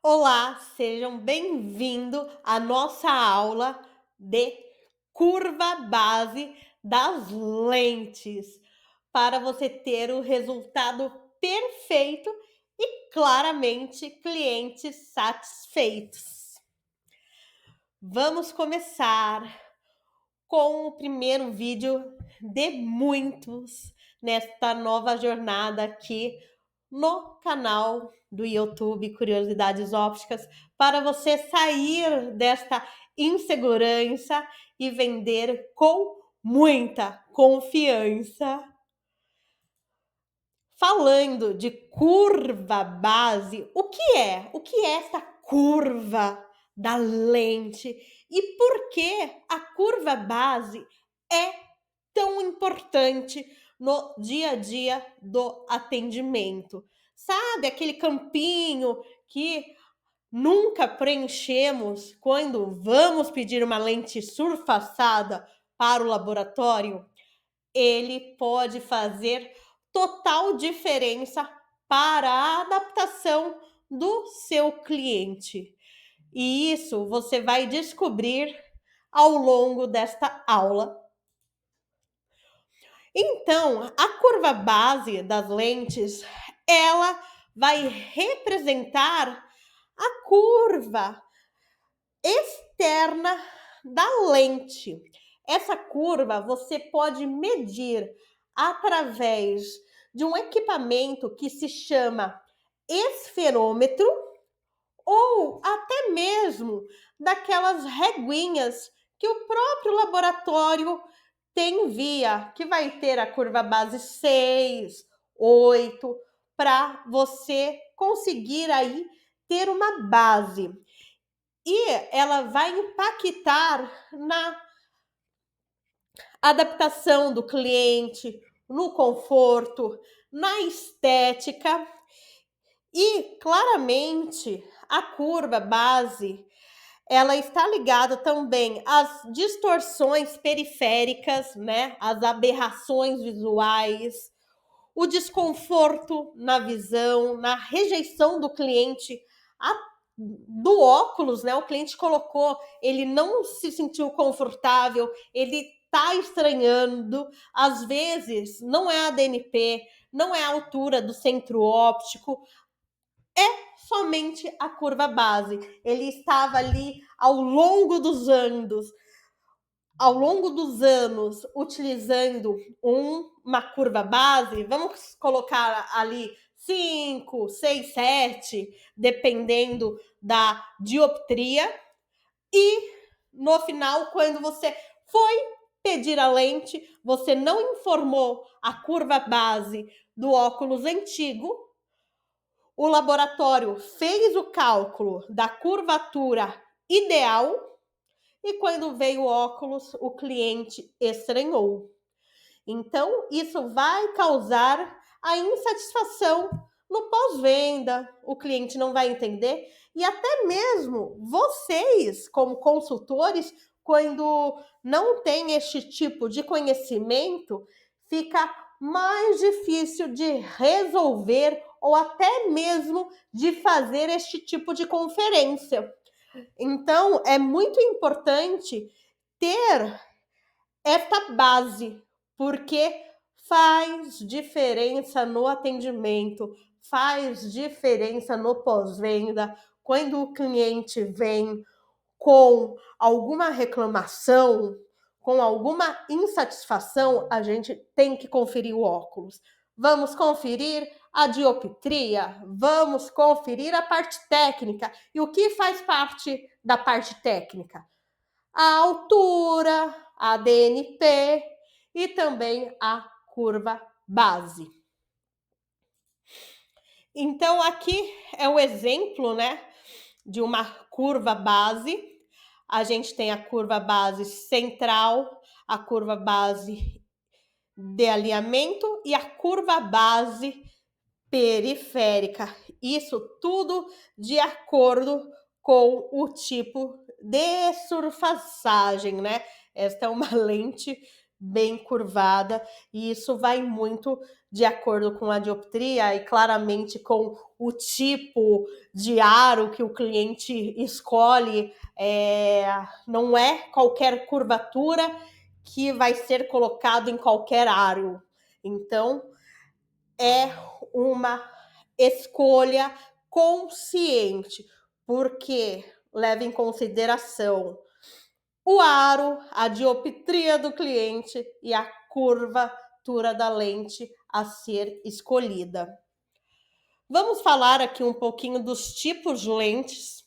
Olá, sejam bem-vindos à nossa aula de curva base das lentes, para você ter o resultado perfeito e claramente clientes satisfeitos. Vamos começar com o primeiro vídeo de muitos nesta nova jornada aqui no canal do YouTube Curiosidades Ópticas, para você sair desta insegurança e vender com muita confiança. Falando de curva base, o que é? O que é essa curva da lente? E por que a curva base é tão importante no dia a dia do atendimento? Sabe aquele campinho que nunca preenchemos quando vamos pedir uma lente surfaçada para o laboratório? Ele pode fazer total diferença para a adaptação do seu cliente. E isso você vai descobrir ao longo desta aula. Então, a curva base das lentes, ela vai representar a curva externa da lente. Essa curva você pode medir através de um equipamento que se chama esferômetro ou até mesmo daquelas reguinhas que o próprio laboratório tem via, que vai ter a curva base 6, 8, para você conseguir aí ter uma base. E ela vai impactar na adaptação do cliente, no conforto, na estética e claramente a curva base ela está ligada também às distorções periféricas, né? As aberrações visuais, o desconforto na visão, na rejeição do cliente do óculos, né? O cliente colocou, ele não se sentiu confortável, ele tá estranhando, às vezes não é a DNP, não é a altura do centro óptico, somente a curva base. Ele estava ali ao longo dos anos, utilizando uma curva base, vamos colocar ali 5, 6, 7, dependendo da dioptria, e no final, quando você foi pedir a lente, você não informou a curva base do óculos antigo, o laboratório fez o cálculo da curvatura ideal e quando veio o óculos, o cliente estranhou. Então, isso vai causar a insatisfação no pós-venda, o cliente não vai entender e até mesmo vocês, como consultores, quando não tem este tipo de conhecimento, fica mais difícil de resolver ou até mesmo de fazer este tipo de conferência. Então, é muito importante ter esta base, porque faz diferença no atendimento, faz diferença no pós-venda. Quando o cliente vem com alguma reclamação, com alguma insatisfação, a gente tem que conferir o óculos. Vamos conferir a dioptria, vamos conferir a parte técnica. E o que faz parte da parte técnica? A altura, a DNP e também a curva base. Então, aqui é o exemplo, né, de uma curva base. A gente tem a curva base central, a curva base de alinhamento e a curva base periférica. Isso tudo de acordo com o tipo de surfaçagem, né? Esta é uma lente bem curvada e isso vai muito de acordo com a dioptria e claramente com o tipo de aro que o cliente escolhe. Não é qualquer curvatura que vai ser colocado em qualquer aro. Então, é uma escolha consciente, porque leva em consideração o aro, a dioptria do cliente e a curvatura da lente a ser escolhida. Vamos falar aqui um pouquinho dos tipos de lentes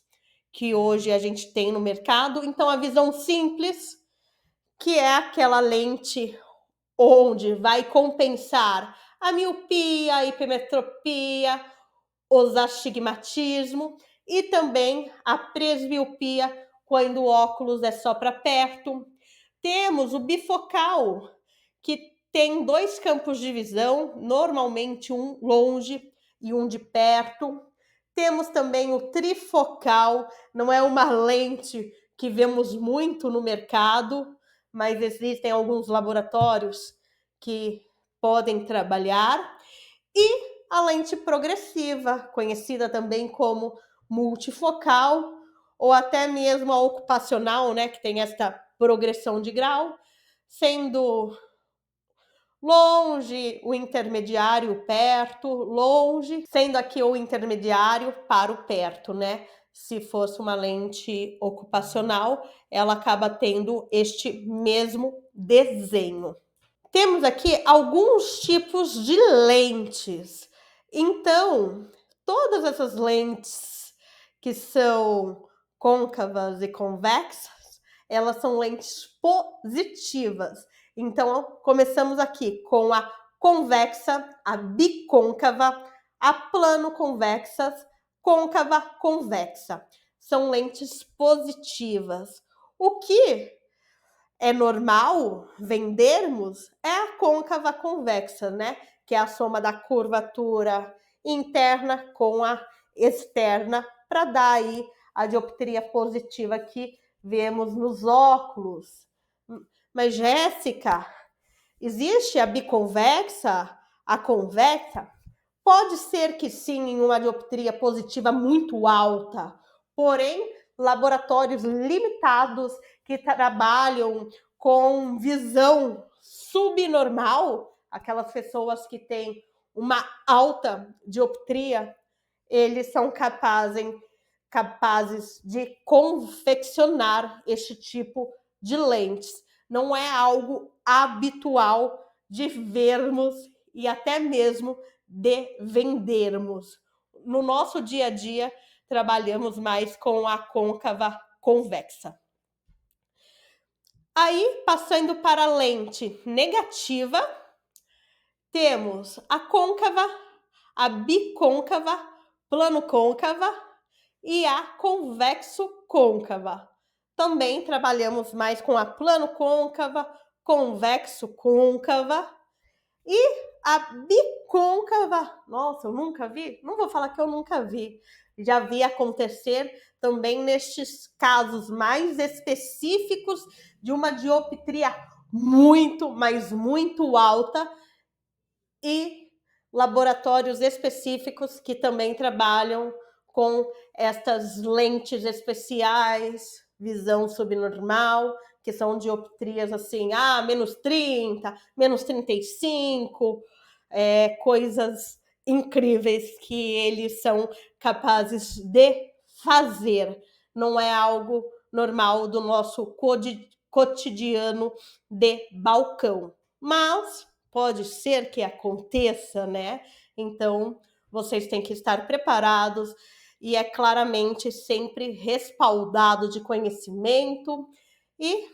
que hoje a gente tem no mercado. Então, a visão simples, que é aquela lente onde vai compensar a miopia, a hipermetropia, os astigmatismo e também a presbiopia, quando o óculos é só para perto. Temos o bifocal, que tem 2 campos de visão, normalmente um longe e um de perto. Temos também o trifocal, não é uma lente que vemos muito no mercado, mas existem alguns laboratórios que podem trabalhar. E a lente progressiva, conhecida também como multifocal, ou até mesmo a ocupacional, né, que tem esta progressão de grau, sendo longe, o intermediário, perto, longe, sendo aqui o intermediário para o perto, né? Se fosse uma lente ocupacional, ela acaba tendo este mesmo desenho. Temos aqui alguns tipos de lentes. Então, todas essas lentes que são côncavas e convexas, elas são lentes positivas. Então, começamos aqui com a convexa, a bicôncava, a plano-convexas, côncava-convexa. São lentes positivas. O que é normal vendermos é a côncava convexa, né? Que é a soma da curvatura interna com a externa, para dar aí a dioptria positiva que vemos nos óculos. Mas, Jéssica, existe a biconvexa, a convexa? Pode ser que sim, em uma dioptria positiva muito alta, porém, laboratórios limitados que trabalham com visão subnormal, aquelas pessoas que têm uma alta dioptria, eles são capazes de confeccionar este tipo de lentes. Não é algo habitual de vermos e até mesmo de vendermos. No nosso dia a dia, trabalhamos mais com a côncava convexa. Aí, passando para a lente negativa, temos a côncava, a bicôncava, plano-côncava e a convexo-côncava. Também trabalhamos mais com a plano-côncava, convexo-côncava e a bicôncava. Nossa, eu nunca vi? Não vou falar que eu nunca vi. Já vi acontecer também nestes casos mais específicos de uma dioptria muito, mas muito alta, e laboratórios específicos que também trabalham com estas lentes especiais, visão subnormal, que são dioptrias assim, menos 30, menos 35, coisas incríveis que eles são capazes de fazer. Não é algo normal do nosso cotidiano de balcão, mas pode ser que aconteça, né? Então, vocês têm que estar preparados e é claramente sempre respaldado de conhecimento e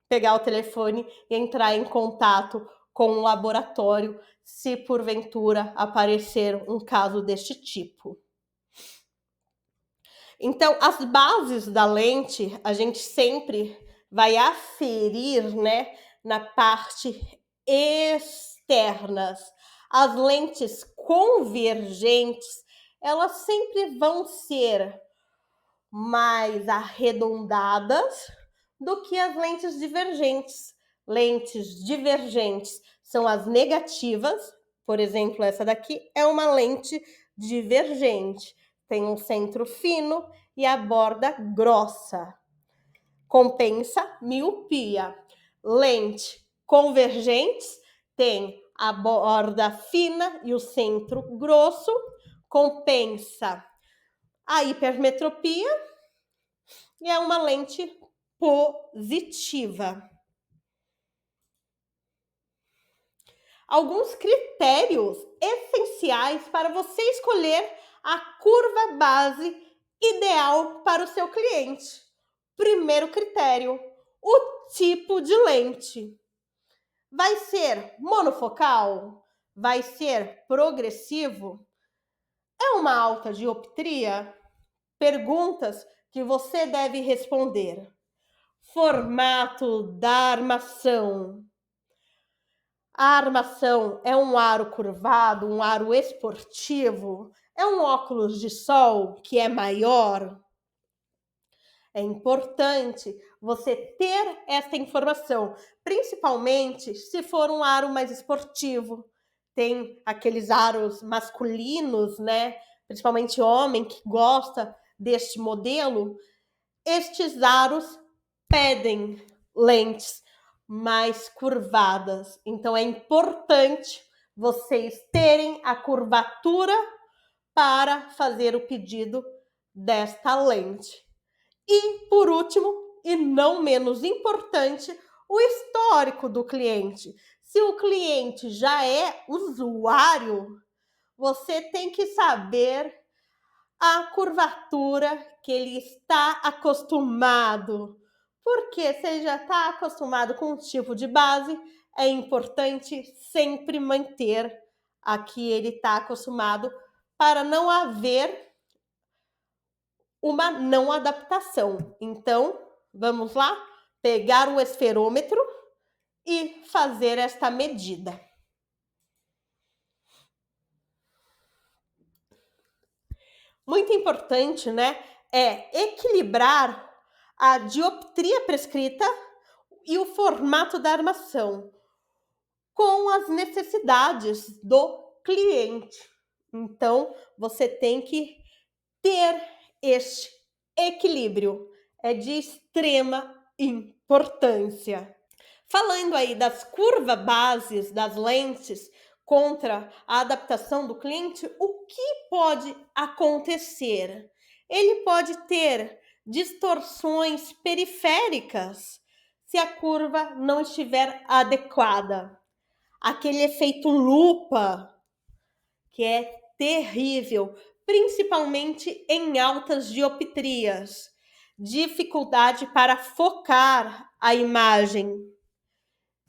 pegar o telefone e entrar em contato com o laboratório se porventura aparecer um caso deste tipo. Então, as bases da lente, a gente sempre vai aferir, né, na parte externas. As lentes convergentes, elas sempre vão ser mais arredondadas do que as lentes divergentes. Lentes divergentes são as negativas, Por exemplo, essa daqui é uma lente divergente. Tem um centro fino e a borda grossa. Compensa miopia. Lente convergentes tem a borda fina e o centro grosso. Compensa a hipermetropia e é uma lente positiva. Alguns critérios essenciais para você escolher a curva base ideal para o seu cliente. Primeiro critério, o tipo de lente. Vai ser monofocal? Vai ser progressivo? É uma alta dioptria? Perguntas que você deve responder. Formato da armação. A armação é um aro curvado, um aro esportivo? É um óculos de sol que é maior? É importante você ter essa informação, principalmente se for um aro mais esportivo. Tem aqueles aros masculinos, né? Principalmente homem que gosta deste modelo. Estes aros pedem lentes mais curvadas. Então é importante vocês terem a curvatura para fazer o pedido desta lente. E, por último, e não menos importante, o histórico do cliente. Se o cliente já é usuário, você tem que saber a curvatura que ele está acostumado. Porque se ele já está acostumado com um tipo de base, é importante sempre manter a que ele está acostumado para não haver uma não adaptação. Então, vamos lá? Pegar o esferômetro e fazer esta medida. Muito importante, né? É equilibrar a dioptria prescrita e o formato da armação com as necessidades do cliente. Então, você tem que ter este equilíbrio. É de extrema importância. Falando aí das curvas bases das lentes contra a adaptação do cliente, o que pode acontecer? Ele pode ter distorções periféricas se a curva não estiver adequada. Aquele efeito lupa, que é terrível, principalmente em altas dioptrias. Dificuldade para focar a imagem.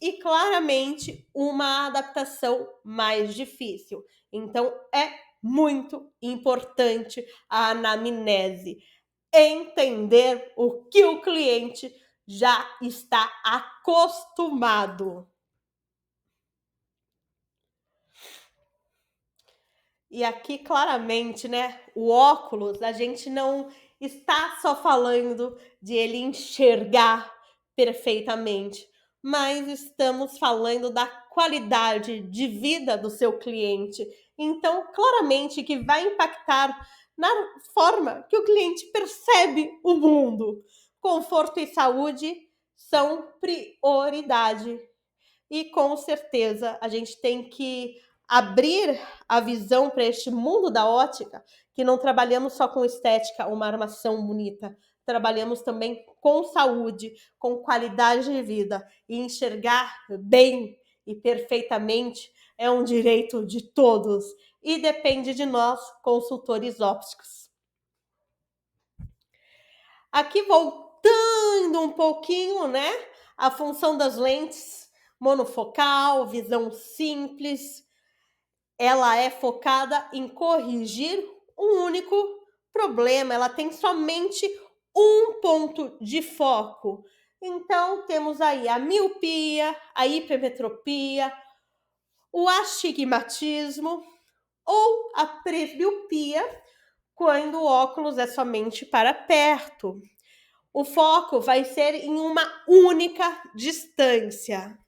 E claramente uma adaptação mais difícil. Então é muito importante a anamnese, entender o que o cliente já está acostumado. E aqui claramente, né, o óculos, a gente não está só falando de ele enxergar perfeitamente, mas estamos falando da qualidade de vida do seu cliente. Então, claramente que vai impactar na forma que o cliente percebe o mundo. Conforto e saúde são prioridade. E com certeza a gente tem que abrir a visão para este mundo da ótica, que não trabalhamos só com estética, uma armação bonita, trabalhamos também com saúde, com qualidade de vida. E enxergar bem e perfeitamente é um direito de todos e depende de nós, consultores ópticos. Aqui voltando um pouquinho, né? A função das lentes monofocal, visão simples, ela é focada em corrigir um único problema, ela tem somente um ponto de foco. Então, temos aí a miopia, a hipermetropia, o astigmatismo ou a presbiopia, quando o óculos é somente para perto. O foco vai ser em uma única distância.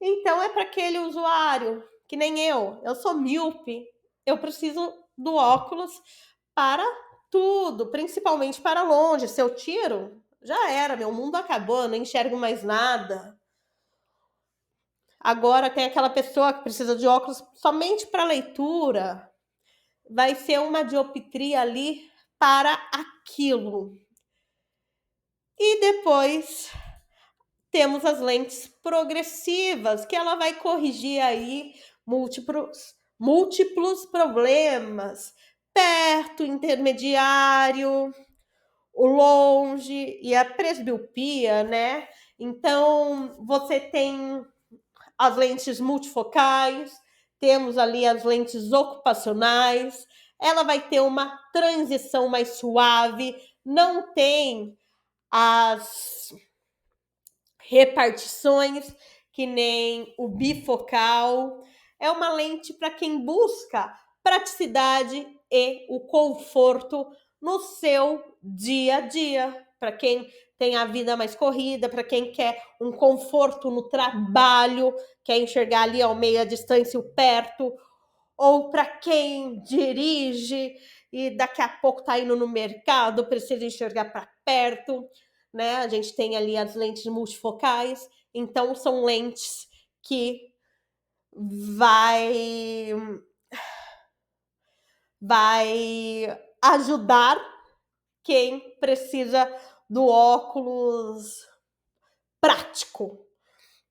Então, é para aquele usuário que nem eu sou míope, eu preciso do óculos para tudo, principalmente para longe. Se eu tiro, já era, meu mundo acabou, não enxergo mais nada. Agora tem aquela pessoa que precisa de óculos somente para leitura, vai ser uma dioptria ali para aquilo. E depois temos as lentes progressivas, que ela vai corrigir aí múltiplos problemas, perto, intermediário, o longe e a presbiopia, né? Então, você tem as lentes multifocais, temos ali as lentes ocupacionais, ela vai ter uma transição mais suave, não tem as repartições que nem o bifocal. É uma lente para quem busca praticidade e o conforto no seu dia a dia, para quem tem a vida mais corrida, para quem quer um conforto no trabalho, quer enxergar ali ao meia distância o perto, ou para quem dirige e daqui a pouco está indo no mercado, precisa enxergar para perto, né? A gente tem ali as lentes multifocais, então são lentes que vai ajudar quem precisa do óculos prático,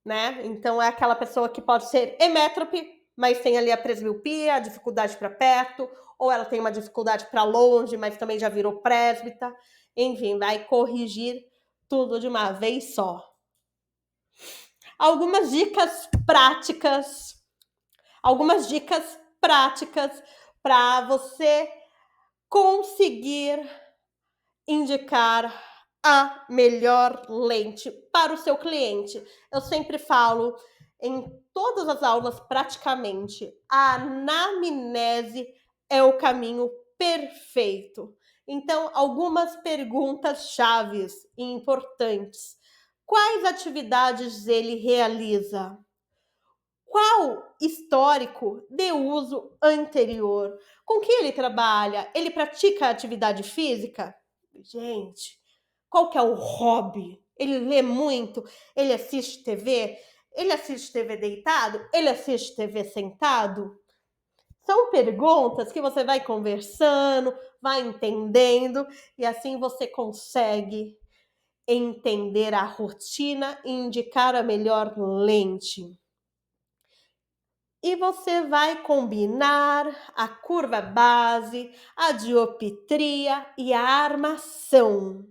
né? Então é aquela pessoa que pode ser emétrope, mas tem ali a presbiopia, a dificuldade para perto, ou ela tem uma dificuldade para longe, mas também já virou présbita. Enfim, vai corrigir tudo de uma vez só. Algumas dicas práticas para você conseguir indicar a melhor lente para o seu cliente. Eu sempre falo em todas as aulas, praticamente, a anamnese é o caminho perfeito. Então, algumas perguntas chaves e importantes. Quais atividades ele realiza? Qual histórico de uso anterior? Com que ele trabalha? Ele pratica atividade física? Gente, qual que é o hobby? Ele lê muito? Ele assiste TV? Ele assiste TV deitado? Ele assiste TV sentado? São perguntas que você vai conversando, vai entendendo, e assim você consegue entender a rotina e indicar a melhor lente. E você vai combinar a curva base, a dioptria e a armação.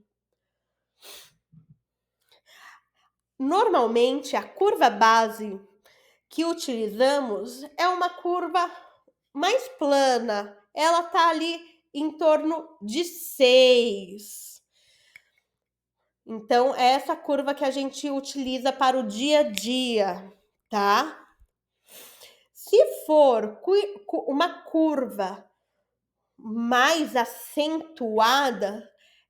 Normalmente, a curva base que utilizamos é uma curva mais plana. Ela está ali em torno de 6. Então, é essa curva que a gente utiliza para o dia a dia, tá? Se for uma curva mais acentuada,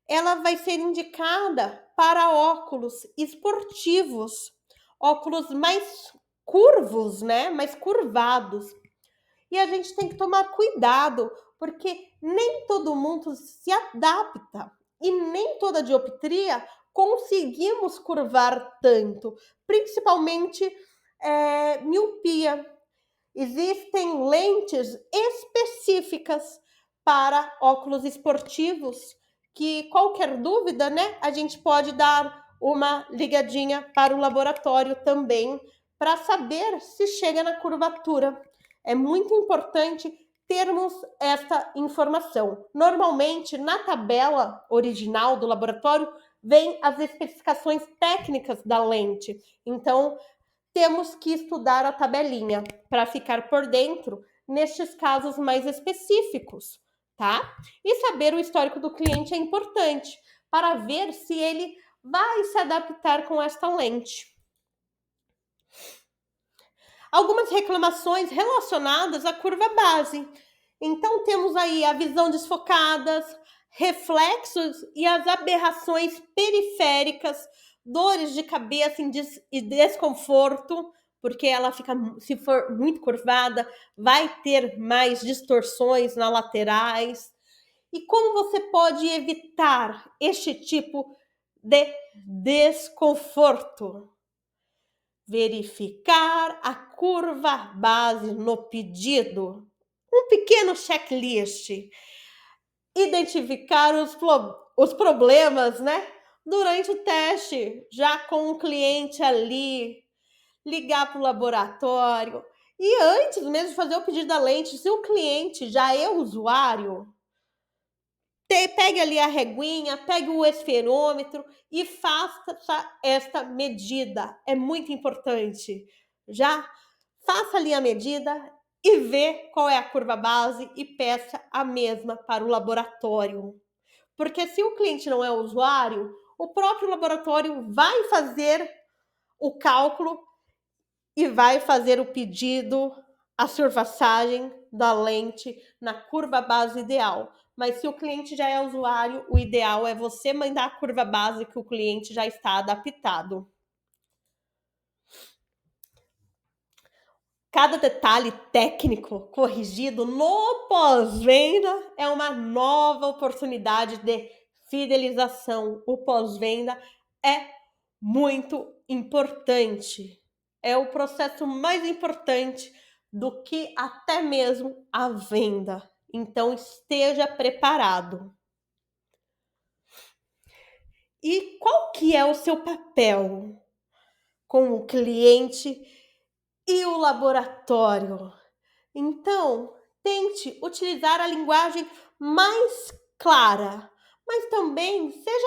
ela vai ser indicada para óculos esportivos, óculos mais curvos, né? Mais curvados. E a gente tem que tomar cuidado, porque nem todo mundo se adapta e nem toda dioptria conseguimos curvar tanto, principalmente miopia. Existem lentes específicas para óculos esportivos, que qualquer dúvida, né, a gente pode dar uma ligadinha para o laboratório também, para saber se chega na curvatura. É muito importante termos essa informação. Normalmente, na tabela original do laboratório, vem as especificações técnicas da lente. Então, temos que estudar a tabelinha para ficar por dentro nestes casos mais específicos, tá? E saber o histórico do cliente é importante para ver se ele vai se adaptar com esta lente. Algumas reclamações relacionadas à curva base. Então, temos aí a visão desfocada, reflexos e as aberrações periféricas, dores de cabeça e desconforto, porque ela fica, se for muito curvada, vai ter mais distorções nas laterais. E como você pode evitar este tipo de desconforto? Verificar a curva base no pedido. Um pequeno checklist. Identificar os problemas, né? Durante o teste, já com o cliente ali, ligar para o laboratório. E antes mesmo de fazer o pedido da lente, se o cliente já é usuário, pegue ali a reguinha, pegue o esferômetro e faça esta medida. É muito importante. Já faça ali a medida e vê qual é a curva base e peça a mesma para o laboratório. Porque se o cliente não é usuário, o próprio laboratório vai fazer o cálculo e vai fazer o pedido, a surfaçagem da lente na curva base ideal. Mas se o cliente já é usuário, o ideal é você mandar a curva base que o cliente já está adaptado. Cada detalhe técnico corrigido no pós-venda é uma nova oportunidade de fidelização. O pós-venda é muito importante. É o processo mais importante do que até mesmo a venda. Então, esteja preparado. E qual que é o seu papel com o cliente e o laboratório? Então, tente utilizar a linguagem mais clara, mas também seja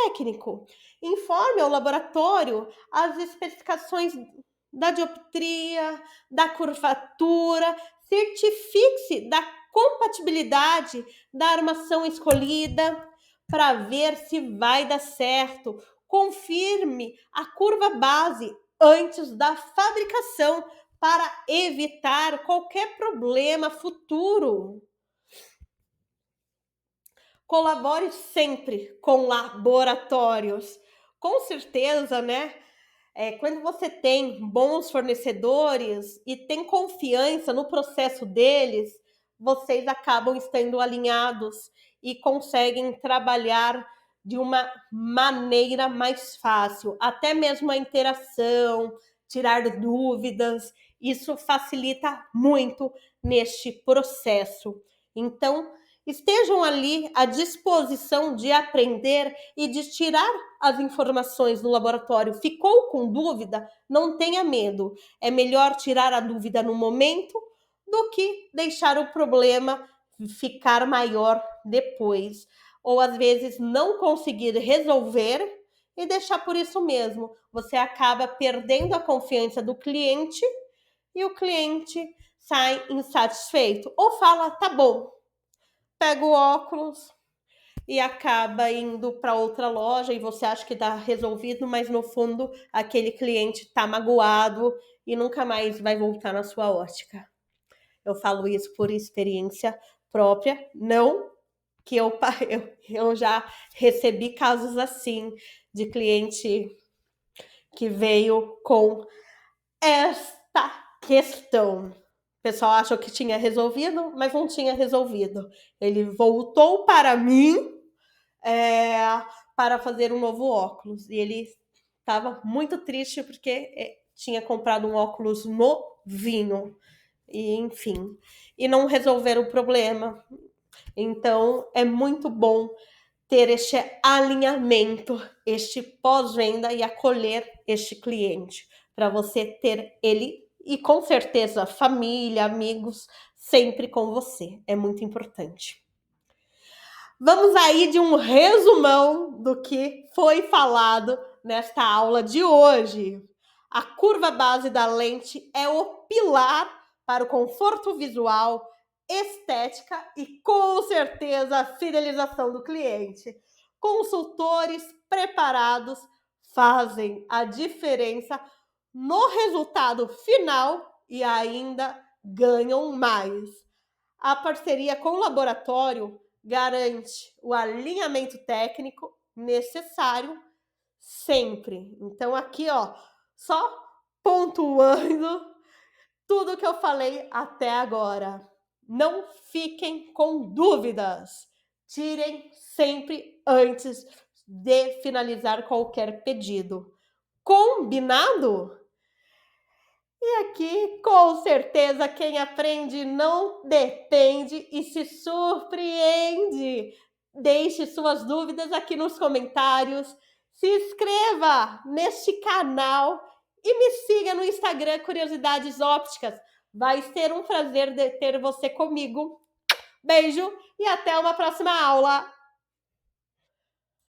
técnico. Informe ao laboratório as especificações da dioptria, da curvatura, certifique-se da compatibilidade da armação escolhida para ver se vai dar certo. Confirme a curva base antes da fabricação para evitar qualquer problema futuro. Colabore sempre com laboratórios. Com certeza, né? Quando você tem bons fornecedores e tem confiança no processo deles, vocês acabam estando alinhados e conseguem trabalhar de uma maneira mais fácil, até mesmo a interação, tirar dúvidas, isso facilita muito neste processo. Então, estejam ali à disposição de aprender e de tirar as informações do laboratório. Ficou com dúvida? Não tenha medo. É melhor tirar a dúvida no momento do que deixar o problema ficar maior depois. Ou às vezes não conseguir resolver e deixar por isso mesmo. Você acaba perdendo a confiança do cliente e o cliente sai insatisfeito. Ou fala, tá bom, pega o óculos e acaba indo para outra loja e você acha que está resolvido, mas no fundo aquele cliente está magoado e nunca mais vai voltar na sua ótica. Eu falo isso por experiência própria, não que eu já recebi casos assim de cliente que veio com esta questão. O pessoal achou que tinha resolvido, mas não tinha resolvido. Ele voltou para mim para fazer um novo óculos. E ele estava muito triste porque tinha comprado um óculos novinho. E, enfim, e não resolveram o problema. Então, é muito bom ter este alinhamento, este pós-venda e acolher este cliente, para você ter ele e com certeza família, amigos, sempre com você. É muito importante. Vamos aí de um resumão do que foi falado nesta aula de hoje. A curva base da lente é o pilar para o conforto visual, estética e, com certeza, a fidelização do cliente. Consultores preparados fazem a diferença no resultado final e ainda ganham mais. A parceria com o laboratório garante o alinhamento técnico necessário sempre. Então, aqui, ó, só pontuando tudo que eu falei até agora. Não fiquem com dúvidas. Tirem sempre antes de finalizar qualquer pedido. Combinado? E aqui, com certeza, quem aprende não depende e se surpreende. Deixe suas dúvidas aqui nos comentários. Se inscreva neste canal e me siga no Instagram Curiosidades Ópticas. Vai ser um prazer ter você comigo. Beijo e até uma próxima aula!